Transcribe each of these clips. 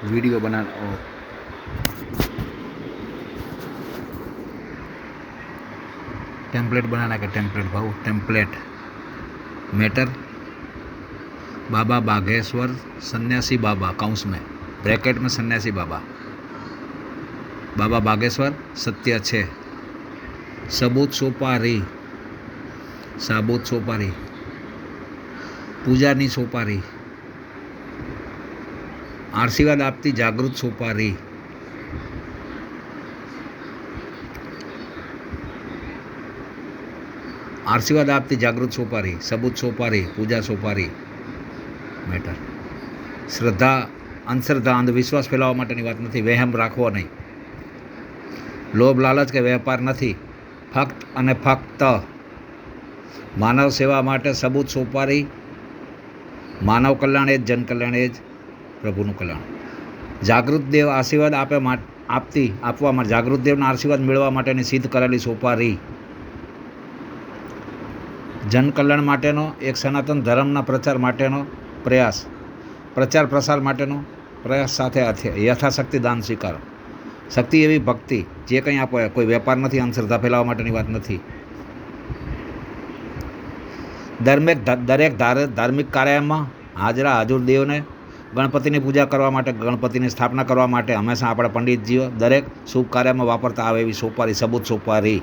Video बना template बनाना का template भाव टेम्पलेट मैटर बाबा बागेश्वर सन्यासी बाबा कौंस में ब्रैकेट में सन्यासी बाबा बाबा बागेश्वर सत्य छे सबूत सोपारी साबूत सोपारी पूजानी सोपारी आशीर्वाद आपती जागृत सोपारी आशीर्वाद आपती जागृत सोपारी सबूत सोपारी पूजा सोपारी मैटर श्रद्धा अंधश्रद्धा अंधविश्वास फैलावा माटेनी वात नथी वहम राखवो नहीं लोभ लालच के व्यापार नहीं फक्त अने फक्त मानव सेवा माटे सबूत सोपारी मानव कल्याण एज जन कल्याण एज प्रभुનું કલ્યાણ જાગૃત દેવ આશીર્વાદ આપવા માટે જાગૃત દેવના આશીર્વાદ મેળવવા માટેની સિદ્ધ કરેલી સોપારી જન કલ્યાણ માટેનો એક સનાતન ધર્મના પ્રચાર માટેનો પ્રયાસ પ્રચાર પ્રસાર માટેનો પ્રયાસ સાથે યથાશક્તિ દાન સ્વીકારો શક્તિ એવી ભક્તિ જે કંઈ આપો કોઈ વેપાર નથી અંધશ્રદ્ધા ફેલાવવા માટેની વાત નથી દરેક ધાર્મિક કાર્યમાં હાજરા હાજર દેવને ગણપતિની પૂજા કરવા માટે ગણપતિની સ્થાપના કરવા માટે હંમેશા આપણા પંડિતજીઓ દરેક શુભ કાર્યમાં વાપરતા આવે એવી સોપારી સબૂત સોપારી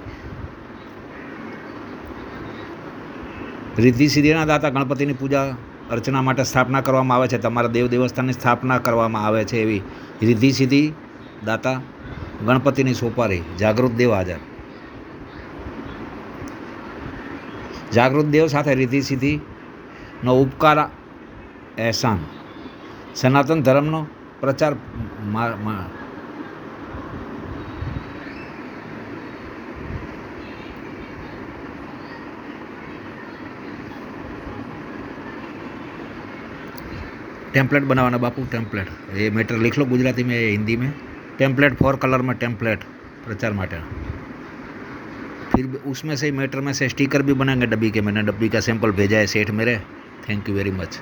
રિદ્ધિ સિદ્ધિના દાતા ગણપતિની પૂજા અર્ચના માટે સ્થાપના કરવામાં આવે છે તમારા દેવ દેવસ્થાનની સ્થાપના કરવામાં આવે છે એવી રિદ્ધિ સિદ્ધિ દાતા ગણપતિની સોપારી જાગૃત દેવ હાજર જાગૃત દેવ સાથે રિદ્ધિ સિદ્ધિનો ઉપકાર એહસાન સનાતન ધર્મનો પ્રચાર टेम्पलेट बनावाना बापू टेम्पलेट ये मैटर लिख लो गुजराती में हिंदी में टेम्पलेट 4 कलर में टेम्पलेट प्रचार माटे फिर उसमें से मैटर में से स्टिकर भी बनाएंगे डब्बी के मैंने डब्बी का सैंपल भेजा है सेठ मेरे थैंक यू वेरी मच।